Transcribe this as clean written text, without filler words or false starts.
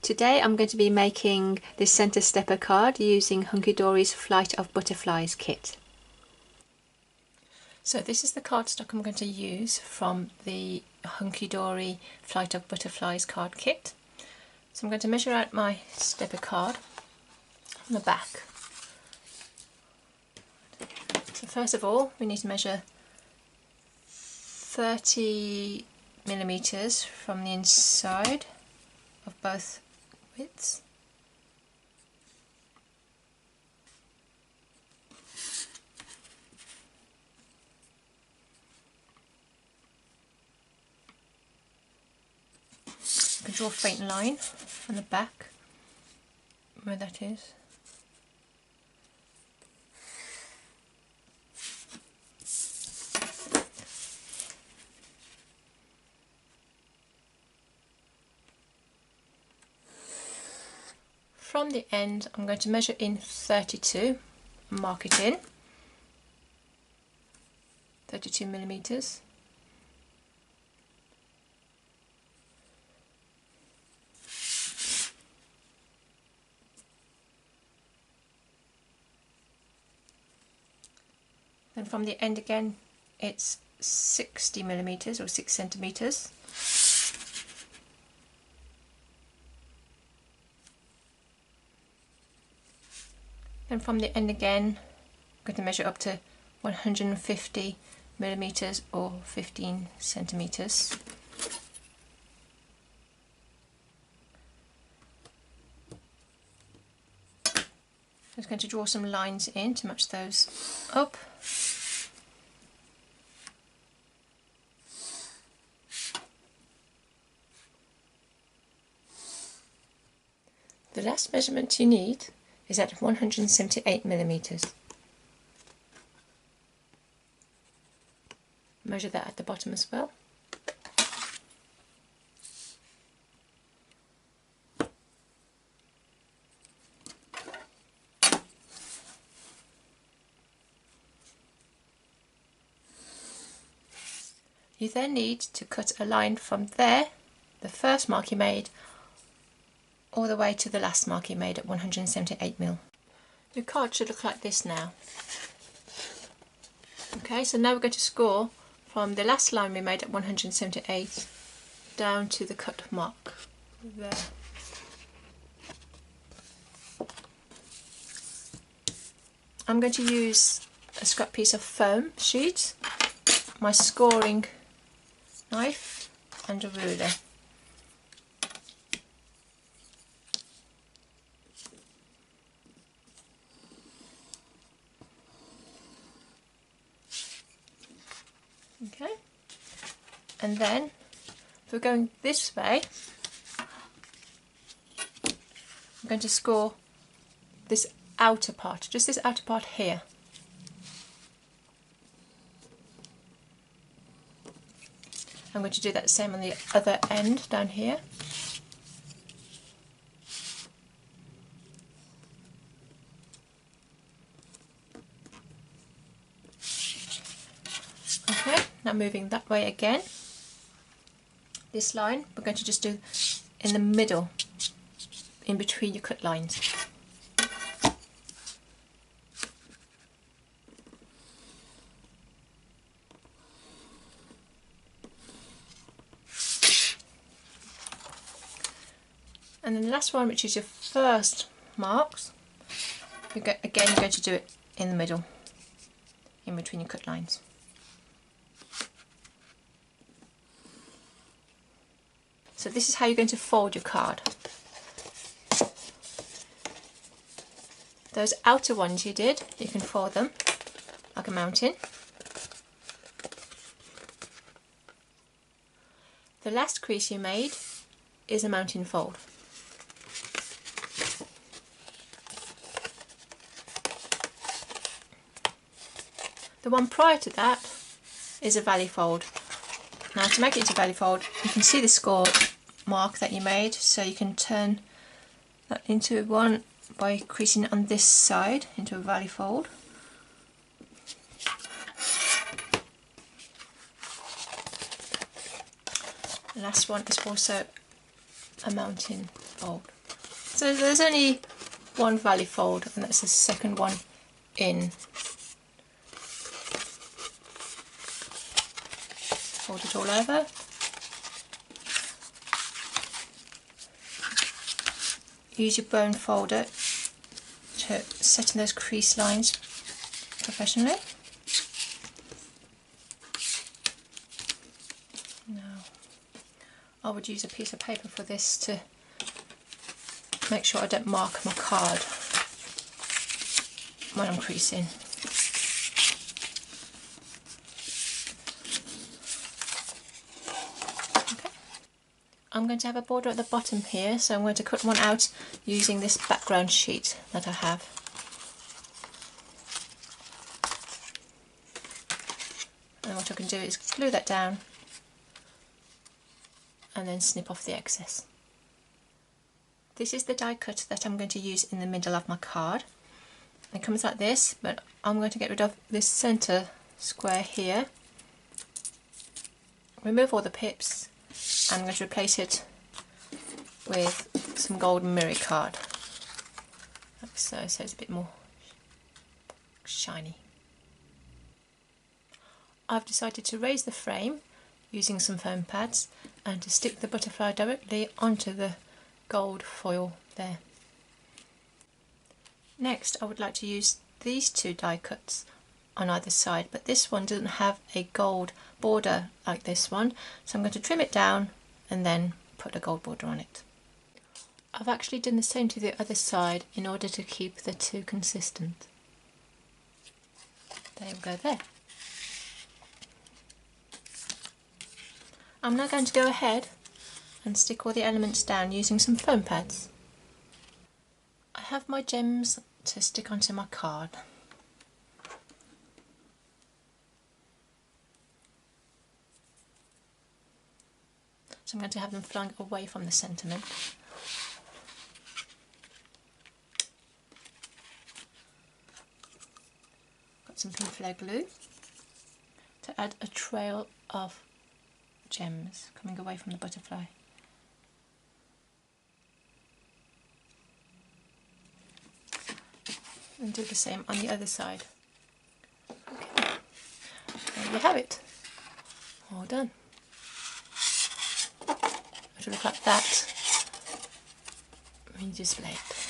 Today I'm going to be making this centre stepper card using HunkyDory's Flight of Butterflies kit. So this is the cardstock I'm going to use from the HunkyDory Flight of Butterflies card kit. So I'm going to measure out my stepper card on the back. So first of all we need to measure 30 millimeters from the inside of both widths. You can draw a faint line on the back where that is. From the end I'm going to measure in 32 and mark it in 32 millimeters. Then from the end again it's 60 millimeters or 6 centimeters. Then from the end again I'm going to measure up to 150 millimeters or 15 centimeters. I'm just going to draw some lines in to match those up. The last measurement you need is at 178 millimeters. Measure that at the bottom as well. You then need to cut a line from there, the first mark you made, all the way to the last mark you made at 178mm. Your card should look like this now. Okay, so now we're going to score from the last line we made at 178 down to the cut mark there. I'm going to use a scrap piece of foam sheet, my scoring knife and a ruler. Okay, and then if we're going this way, I'm going to score this outer part, just this outer part here. I'm going to do that the same on the other end down here. Okay, now moving that way again. This line we're going to just do in the middle, in between your cut lines. And then the last one, which is your first marks, again you're going to do it in the middle, in between your cut lines. So this is how you're going to fold your card. Those outer ones you did, you can fold them like a mountain. The last crease you made is a mountain fold. The one prior to that is a valley fold. Now to make it into a valley fold, you can see the score mark that you made, so you can turn that into one by creasing it on this side into a valley fold. The last one is also a mountain fold. So there's only one valley fold, and that's the second one in. Fold it all over. Use your bone folder to set in those crease lines professionally. Now, I would use a piece of paper for this to make sure I don't mark my card when I'm creasing. Okay. I'm going to have a border at the bottom here, so I'm going to cut one out using this background sheet that I have. And what I can do is glue that down and then snip off the excess. This is the die cut that I'm going to use in the middle of my card. It comes like this, but I'm going to get rid of this centre square here, remove all the pips, and I'm going to replace it with some golden mirror card, like so, so it's a bit more shiny. I've decided to raise the frame using some foam pads and to stick the butterfly directly onto the gold foil there. Next, I would like to use these two die cuts on either side, but this one doesn't have a gold border like this one, so I'm going to trim it down and then put a gold border on it. I've actually done the same to the other side in order to keep the two consistent. There we go there. I'm now going to go ahead and stick all the elements down using some foam pads. I have my gems to stick onto my card. So I'm going to have them flying away from the sentiment. Got some pink flare glue to add a trail of gems coming away from the butterfly. And do the same on the other side. Okay. There you have it. All done. It'll look like that when you display it.